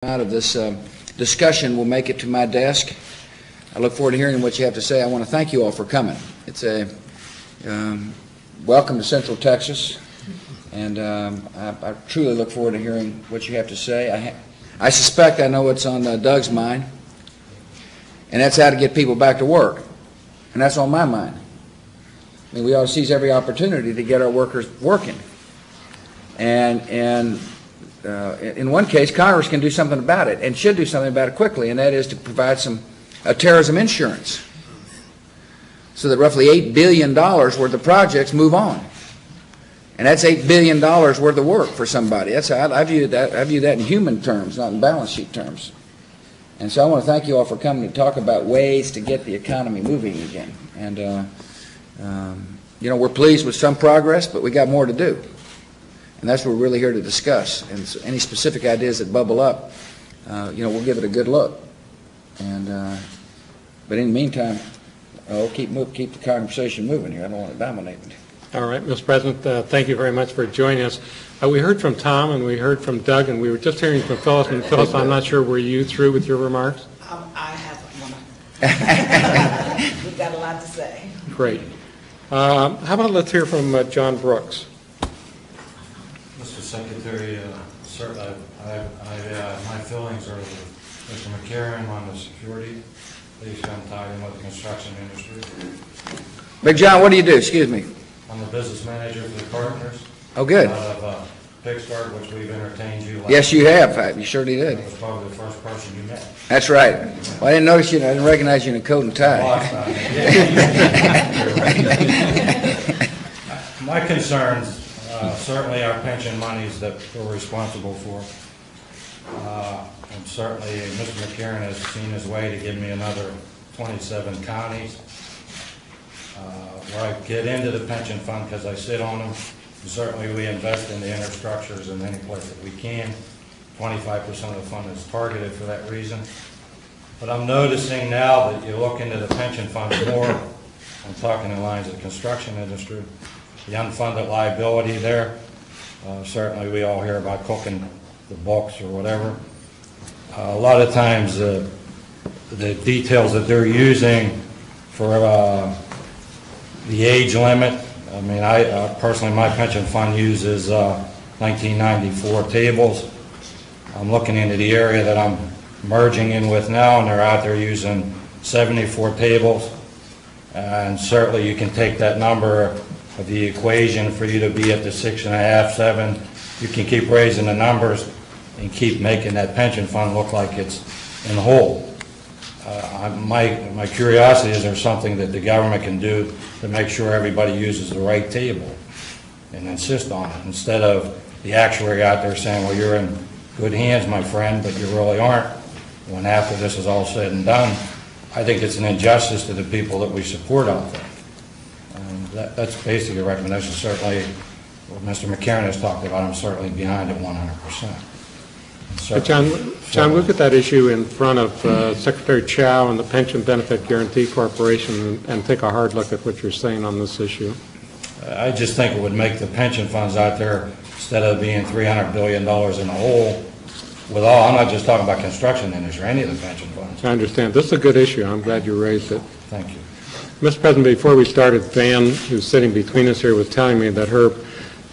Out of this discussion will make it to my desk. I look forward to hearing what you have to say. I want to thank you all for coming. It's a welcome to Central Texas, and I truly look forward to hearing what you have to say. I suspect I know what's on Doug's mind, and that's how to get people back to work, and that's on my mind. I mean, we ought to seize every opportunity to get our workers working, and in one case, Congress can do something about it and should do something about it quickly, and that is to provide some terrorism insurance so that roughly $8 billion worth of projects move on. And that's $8 billion worth of work for somebody. That's how I view that. I view that in human terms, not in balance sheet terms. And so I want to thank you all for coming to talk about ways to get the economy moving again. And, we're pleased with some progress, but we got more to do. And that's what we're really here to discuss. And so any specific ideas that bubble up, we'll give it a good look. And but in the meantime, keep the conversation moving here. I don't want to dominate it. All right, Mr. President, thank you very much for joining us. We heard from Tom and we heard from Doug, and we were just hearing from Phyllis. And Phyllis, I'm not sure, were you through with your remarks? I haven't. We've got a lot to say. Great. How about let's hear from John Brooks. Mr. Secretary, certainly my feelings are with Mr. McCarron on the security issue. I'm tied in with the construction industry. Big John, what do you do? Excuse me. I'm the business manager for the Partners. Oh, good. Out of Pittsburgh, which we've entertained you last. Yes, you have. You surely did. I was probably the first person you met. That's right. Well, I didn't notice you. I didn't recognize you in a coat and tie. My concerns, certainly our pension monies that we're responsible for. And certainly Mr. McCarron has seen his way to give me another 27 counties where I get into the pension fund because I sit on them. And certainly we invest in the infrastructures in any place that we can. 25% of the fund is targeted for that reason. But I'm noticing now that you look into the pension funds more, I'm talking in lines of the construction industry, the unfunded liability there. Certainly we all hear about cooking the books or whatever. A lot of times the details that they're using for the age limit, I mean, I personally, my pension fund uses 1994 tables. I'm looking into the area that I'm merging in with now, and they're out there using 74 tables. And certainly you can take that number of the equation for you to be at the 6.5, 7. You can keep raising the numbers and keep making that pension fund look like it's in the hole. My curiosity is there something that the government can do to make sure everybody uses the right table and insist on it, instead of the actuary out there saying, well, you're in good hands, my friend, but you really aren't, when after this is all said and done. I think it's an injustice to the people that we support out there. And that's basically a recommendation. Certainly what Mr. McCarron has talked about, I'm certainly behind it 100%. But John, look at that issue in front of Secretary Chow and the Pension Benefit Guarantee Corporation and take a hard look at what you're saying on this issue. I just think it would make the pension funds out there, instead of being $300 billion in the hole, with all, I'm not just talking about construction industry, any of the pension funds. I understand. This is a good issue. I'm glad you raised it. Thank you. Mr. President, before we started, Van, who's sitting between us here, was telling me that her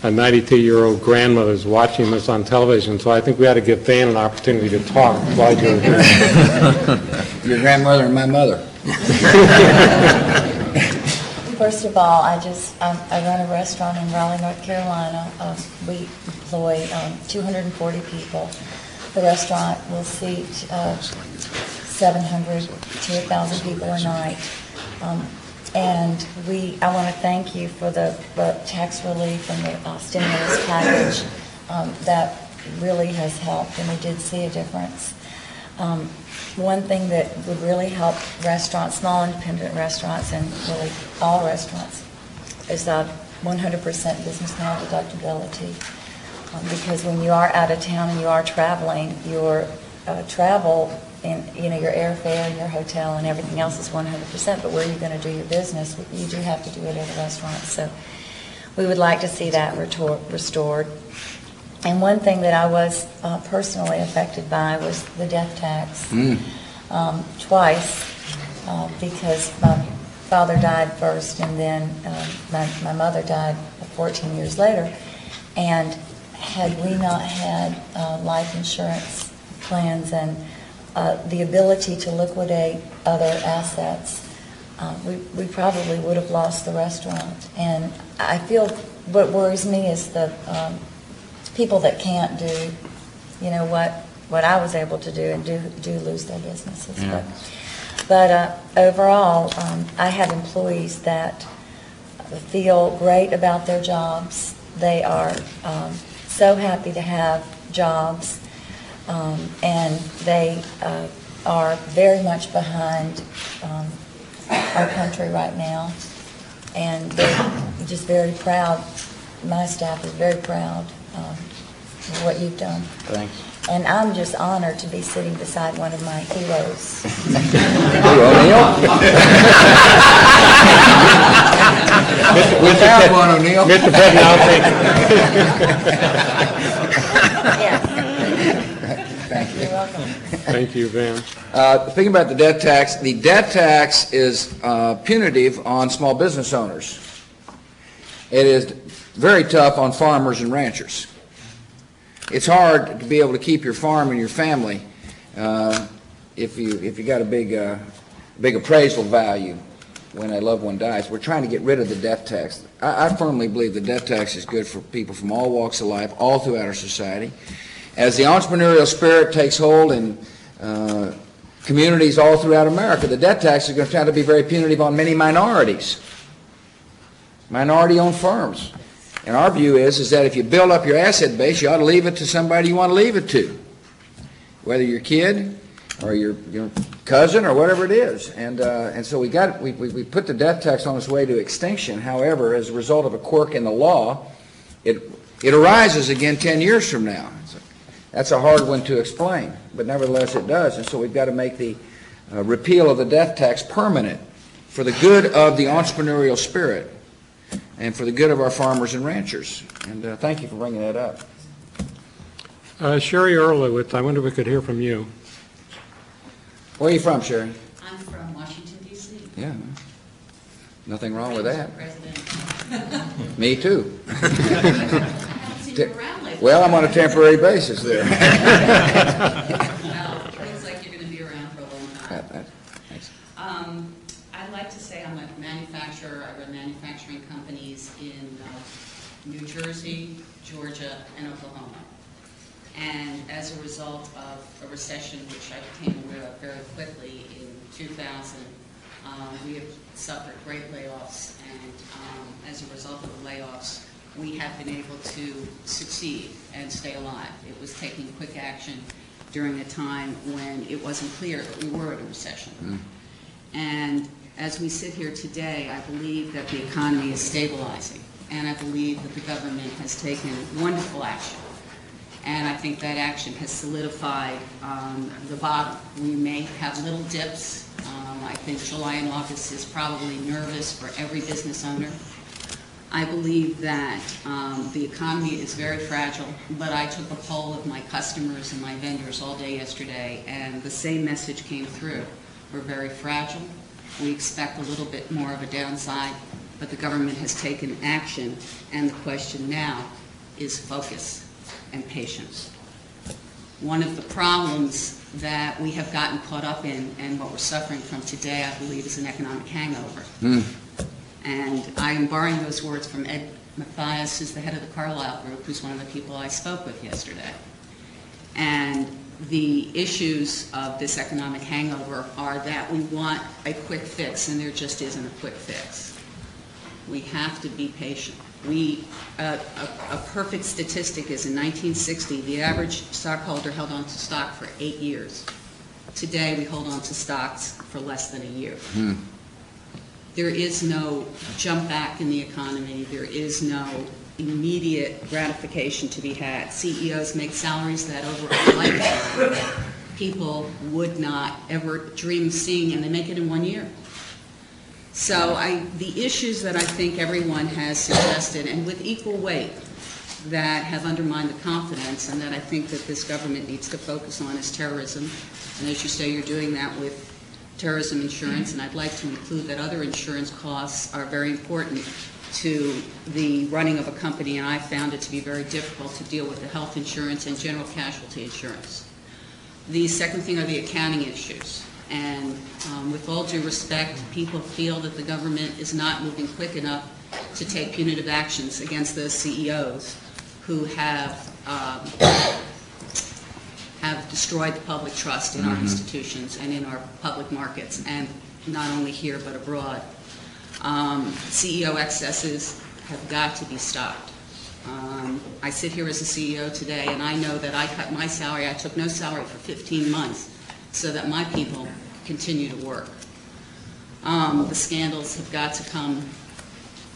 92-year-old grandmother is watching this on television, so I think we ought to give Van an opportunity to talk while you're here. Your grandmother and my mother. First of all, I run a restaurant in Raleigh, North Carolina. We employ 240 people. The restaurant will seat 700 to 1,000 people a night. And I want to thank you for the tax relief and the stimulus package. That really has helped, and we did see a difference. One thing that would really help restaurants, small independent restaurants, and really all restaurants, is 100% business meal deductibility. Because when you are out of town and you are traveling, your travel and your airfare and your hotel and everything else is 100%, but where you're going to do your business, you do have to do it at a restaurant. So we would like to see that restored. And one thing that I was personally affected by was the death tax. Twice, because my father died first, and then my mother died 14 years later. And had we not had life insurance plans and the ability to liquidate other assets, we probably would have lost the restaurant. And I feel what worries me is the people that can't do, what I was able to do and do lose their businesses. Yeah. But overall, I have employees that feel great about their jobs. They are so happy to have jobs, and they are very much behind our country right now, and they're just very proud. My staff is very proud of what you've done. Thanks. And I'm just honored to be sitting beside one of my heroes. Without one, O'Neill. Mr. President, I'll take Yes. Thank you. You're welcome. Thank you, Van. Thinking about the death tax is punitive on small business owners. It is very tough on farmers and ranchers. It's hard to be able to keep your farm and your family if you got a big appraisal value when a loved one dies. We're trying to get rid of the death tax. I firmly believe the death tax is good for people from all walks of life, all throughout our society. As the entrepreneurial spirit takes hold in communities all throughout America, the death tax is going to try to be very punitive on many minorities, minority-owned firms. And our view is that if you build up your asset base, you ought to leave it to somebody you want to leave it to, whether your kid or your cousin or whatever it is. And so we put the death tax on its way to extinction. However, as a result of a quirk in the law, it arises again 10 years from now. That's a hard one to explain, but nevertheless it does. And so we've got to make the repeal of the death tax permanent for the good of the entrepreneurial spirit and for the good of our farmers and ranchers. And thank you for bringing that up. Sherry Earlowitz, I wonder if we could hear from you. Where are you from, Sherry? I'm from Washington, D.C. Yeah. Nothing wrong with that. President. Me too. I haven't seen you around lately. Well, I'm on a temporary basis there. Well, it looks like you're going to be around for a long time. Thanks. I'd like to say I'm a manufacturer. I run manufacturing companies in New Jersey, Georgia, and Oklahoma. And as a result of a recession, which I became aware of very quickly in 2000, we have suffered great layoffs. And as a result of the layoffs, we have been able to succeed and stay alive. It was taking quick action during a time when it wasn't clear that we were in a recession. And as we sit here today, I believe that the economy is stabilizing, and I believe that the government has taken wonderful action. And I think that action has solidified the bottom. We may have little dips. I think July and August is probably nervous for every business owner. I believe that the economy is very fragile, but I took a poll of my customers and my vendors all day yesterday, and the same message came through. We're very fragile. We expect a little bit more of a downside, but the government has taken action, and the question now is focus and patience. One of the problems that we have gotten caught up in and what we're suffering from today, I believe, is an economic hangover. And I am borrowing those words from Ed Mathias, who's the head of the Carlyle Group, who's one of the people I spoke with yesterday. And the issues of this economic hangover are that we want a quick fix, and there just isn't a quick fix. We have to be patient. A perfect statistic is in 1960, the average stockholder held on to stock for 8 years. Today, we hold on to stocks for less than a year. There is no jump back in the economy. There is no immediate gratification to be had. CEOs make salaries that over a lifetime people would not ever dream of seeing, and they make it in 1 year. So the issues that I think everyone has suggested, and with equal weight, that have undermined the confidence and that I think that this government needs to focus on is terrorism. And as you say, you're doing that with terrorism insurance, and I'd like to include that other insurance costs are very important to the running of a company, and I found it to be very difficult to deal with the health insurance and general casualty insurance. The second thing are the accounting issues. And with all due respect, people feel that the government is not moving quick enough to take punitive actions against those CEOs who have destroyed the public trust in our institutions and in our public markets, and not only here but abroad. CEO excesses have got to be stopped. I sit here as a CEO today, and I know that I cut my salary. I took no salary for 15 months so that my people continue to work. The scandals have got to come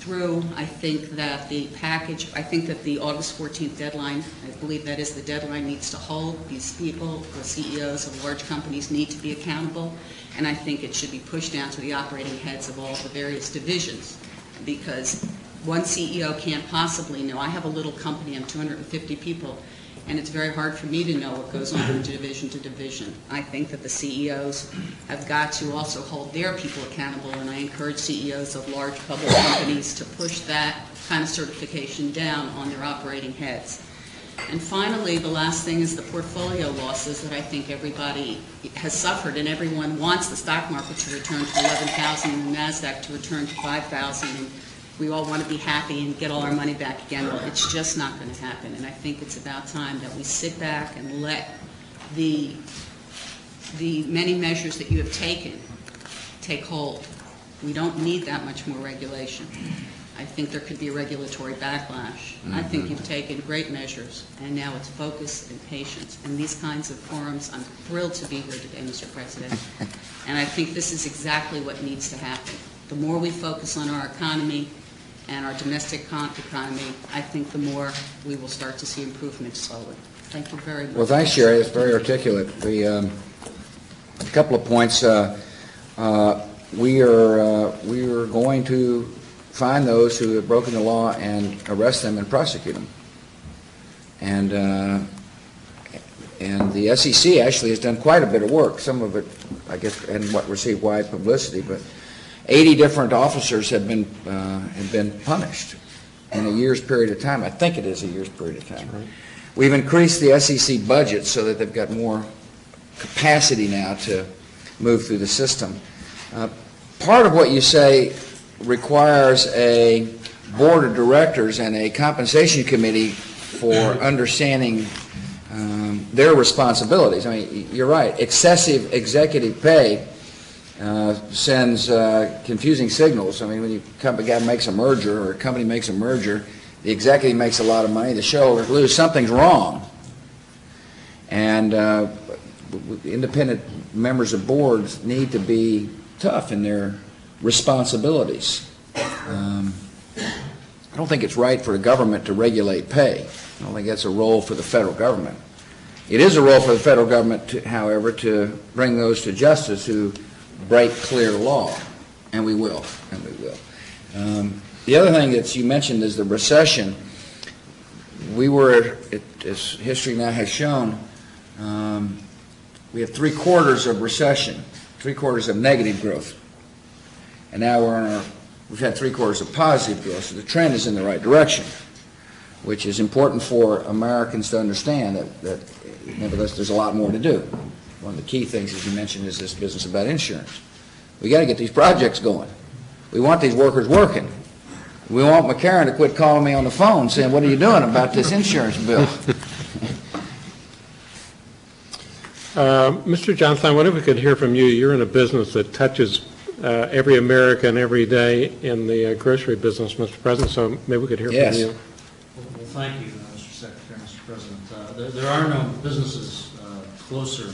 through. I think that the August 14th deadline, I believe that is the deadline, needs to hold. These people, the CEOs of large companies, need to be accountable, and I think it should be pushed down to the operating heads of all the various divisions, because one CEO can't possibly know. I have a little company, I'm 250 people, and it's very hard for me to know what goes on from division to division. I think that the CEOs have got to also hold their people accountable, and I encourage CEOs of large public companies to push that kind of certification down on their operating heads. And finally, the last thing is the portfolio losses that I think everybody has suffered, and everyone wants the stock market to return to 11,000 and the NASDAQ to return to 5,000, and we all want to be happy and get all our money back again. Well, it's just not going to happen, and I think it's about time that we sit back and let the many measures that you have taken take hold. We don't need that much more regulation. I think there could be a regulatory backlash. I think you've taken great measures, and now it's focus and patience. And these kinds of forums, I'm thrilled to be here today, Mr. President, and I think this is exactly what needs to happen. The more we focus on our economy and our domestic economy, I think the more we will start to see improvement slowly. Thank you very much. Well, thanks, Sherry. It's very articulate. A couple of points. We are going to find those who have broken the law and arrest them and prosecute them. And the SEC actually has done quite a bit of work. Some of it, I guess, hadn't received wide publicity, but 80 different officers have been punished in a year's period of time. I think it is a year's period of time. Right. We've increased the SEC budget so that they've got more capacity now to move through the system. Part of what you say requires a board of directors and a compensation committee for understanding their responsibilities. I mean, you're right. Excessive executive pay sends confusing signals. I mean, when a guy makes a merger or a company makes a merger, the executive makes a lot of money, the shareholders lose. Something's wrong. And independent members of boards need to be tough in their responsibilities. I don't think it's right for the government to regulate pay. I don't think that's a role for the federal government. It is a role for the federal government, however, to bring those to justice who break clear law, and we will, the other thing that you mentioned is the recession. We were, as history now has shown, we have 3/4 of recession, 3/4 of negative growth, and now we've had 3/4 of positive growth, so the trend is in the right direction, which is important for Americans to understand that nevertheless there's a lot more to do. One of the key things, as you mentioned, is this business about insurance. We got to get these projects going. We want these workers working. We want McCarran to quit calling me on the phone saying, "What are you doing about this insurance bill?" Mr. Johnson, I wonder if we could hear from you. You're in a business that touches every American every day in the grocery business, Mr. President, so maybe we could hear Yes. from you. Well, thank you, Mr. Secretary, Mr. President. There are no businesses closer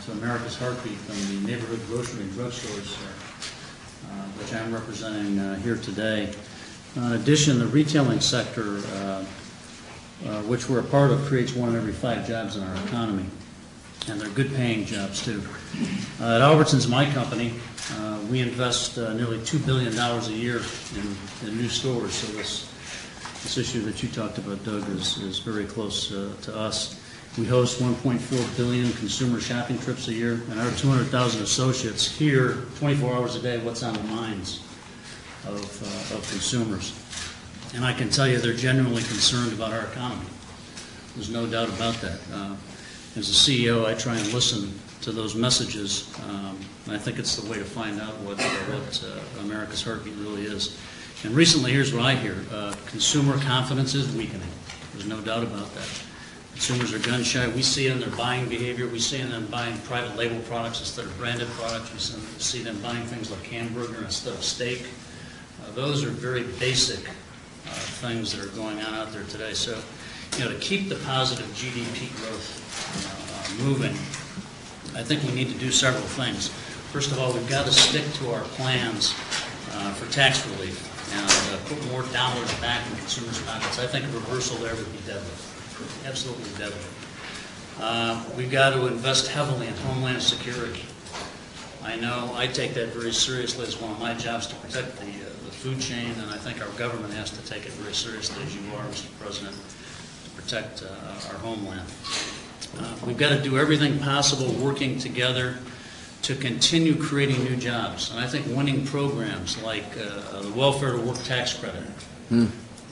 to America's heartbeat than the neighborhood grocery and drugstores, which I'm representing here today. In addition, the retailing sector, which we're a part of, creates 1 in every 5 jobs in our economy, and they're good-paying jobs, too. At Albertsons, my company, we invest nearly $2 billion a year in new stores, so this This issue that you talked about, Doug, is very close to us. We host 1.4 billion consumer shopping trips a year, and our 200,000 associates hear 24 hours a day what's on the minds of consumers. And I can tell you they're genuinely concerned about our economy. There's no doubt about that. As a CEO, I try and listen to those messages, and I think it's the way to find out what America's heartbeat really is. And recently, here's what I hear. Consumer confidence is weakening. There's no doubt about that. Consumers are gun shy. We see it in their buying behavior. We see it in them buying private label products instead of branded products. We see them buying things like hamburger instead of steak. Those are very basic things that are going on out there today. So, to keep the positive GDP growth moving, I think we need to do several things. First of all, we've got to stick to our plans for tax relief and put more dollars back in consumers' pockets. I think a reversal there would be deadly, absolutely deadly. We've got to invest heavily in homeland security. I know I take that very seriously as one of my jobs to protect the food chain, and I think our government has to take it very seriously, as you are, Mr. President, to protect our homeland. We've got to do everything possible working together to continue creating new jobs. And I think winning programs like the Welfare to Work Tax Credit,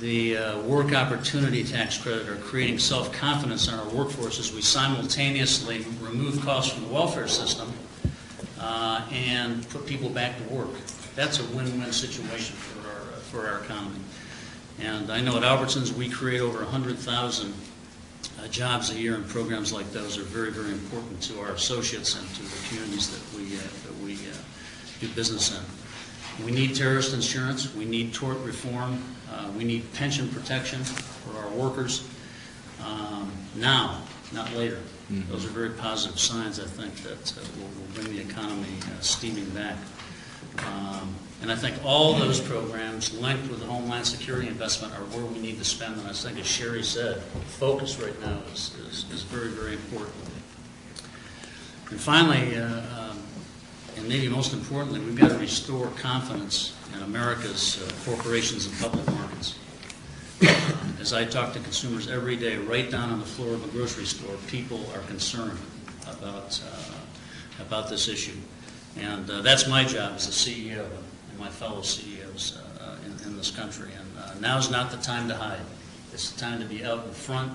the Work Opportunity Tax Credit are creating self-confidence in our workforce as we simultaneously remove costs from the welfare system and put people back to work. That's a win-win situation for our economy. And I know at Albertsons we create over 100,000 jobs a year, and programs like those are very, very important to our associates and to the communities that we do business in. We need terrorist insurance. We need tort reform. We need pension protection for our workers now, not later. Mm-hmm. Those are very positive signs, I think, that will bring the economy steaming back. And I think all those programs linked with the Homeland Security investment are where we need to spend. And I think, as Sherry said, focus right now is very, very important. And finally, and maybe most importantly, we've got to restore confidence in America's corporations and public markets. As I talk to consumers every day, right down on the floor of a grocery store, people are concerned about this issue. And that's my job as a CEO and my fellow CEOs in this country. And now's not the time to hide. It's the time to be out in front.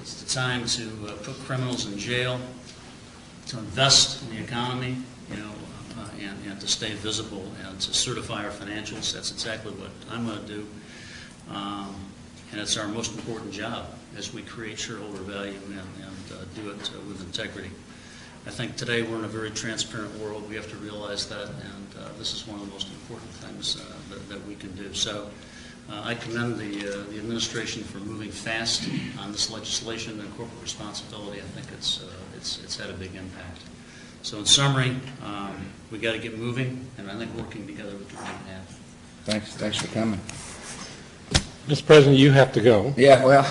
It's the time to put criminals in jail, to invest in the economy, and to stay visible and to certify our financials. That's exactly what I'm going to do. And it's our most important job as we create shareholder value and do it with integrity. I think today we're in a very transparent world. We have to realize that, and this is one of the most important things that we can do. So I commend the administration for moving fast on this legislation and corporate responsibility. I think it's had a big impact. So in summary, we got to get moving, and I think working together we can make it happen. Thanks for coming. Mr. President, you have to go. Yeah, well,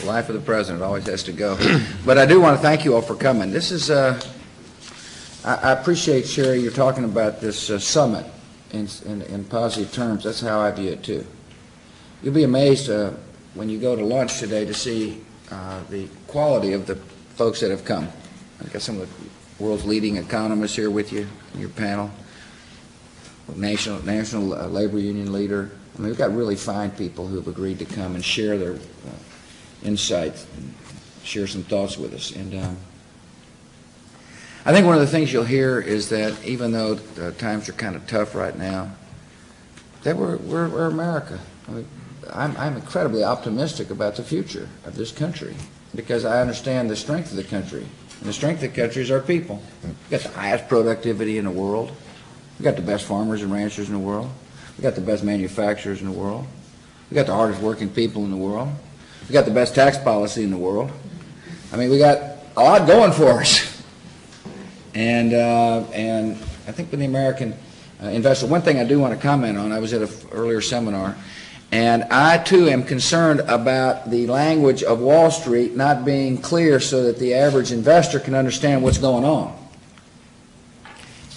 life of the president always has to go. But I do want to thank you all for coming. This is, I appreciate, Sherry, you're talking about this summit in positive terms. That's how I view it, too. You'll be amazed when you go to lunch today to see the quality of the folks that have come. I've got some of the world's leading economists here with you in your panel. National labor union leader. I mean, we've got really fine people who have agreed to come and share their insights, and share some thoughts with us. And I think one of the things you'll hear is that even though times are kind of tough right now, that we're America. I mean, I'm incredibly optimistic about the future of this country because I understand the strength of the country. And the strength of the country is our people. We've got the highest productivity in the world. We've got the best farmers and ranchers in the world. We've got the best manufacturers in the world. We've got the hardest working people in the world. We've got the best tax policy in the world. I mean, we got a lot going for us. And I think with the American investor, one thing I do want to comment on, I was at an earlier seminar, and I too am concerned about the language of Wall Street not being clear so that the average investor can understand what's going on.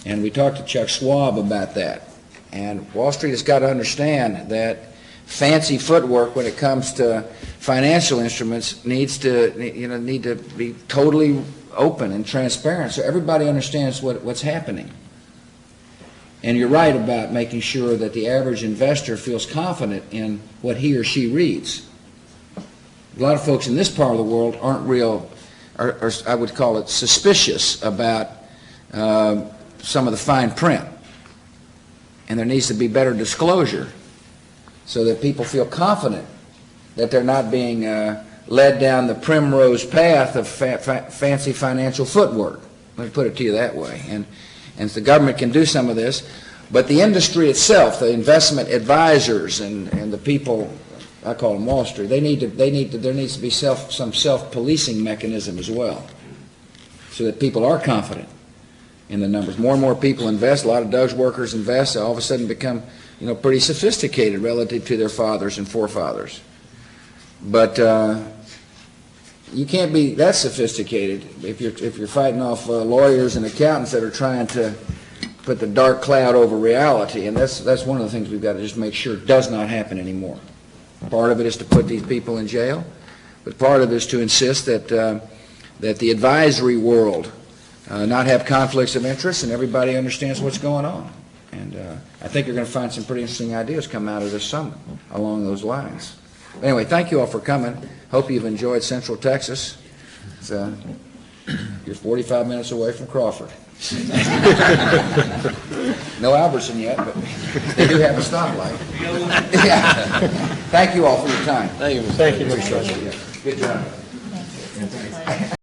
And we talked to Chuck Schwab about that. And Wall Street has got to understand that fancy footwork when it comes to financial instruments needs to, need to be totally open and transparent so everybody understands what's happening. And you're right about making sure that the average investor feels confident in what he or she reads. A lot of folks in this part of the world aren't are I would call it suspicious about some of the fine print. And there needs to be better disclosure so that people feel confident that they're not being led down the primrose path of fancy financial footwork. Let me put it to you that way. And the government can do some of this, but the industry itself, the investment advisors and the people, I call them Wall Street, there needs to be some self-policing mechanism as well, so that people are confident in the numbers. More and more people invest. A lot of Doug's workers invest. They all of a sudden become, pretty sophisticated relative to their fathers and forefathers. But you can't be that sophisticated if you're fighting off lawyers and accountants that are trying to put the dark cloud over reality. And that's one of the things we've got to just make sure does not happen anymore. Part of it is to put these people in jail, but part of it is to insist that the advisory world not have conflicts of interest and everybody understands what's going on. And I think you're going to find some pretty interesting ideas come out of this summit along those lines. Anyway, thank you all for coming. Hope you've enjoyed Central Texas. You're 45 minutes away from Crawford. No Albertson yet, but they do have a stoplight. Yeah. Thank you all for your time. Thank you, Mr. President. Good job. Thank you.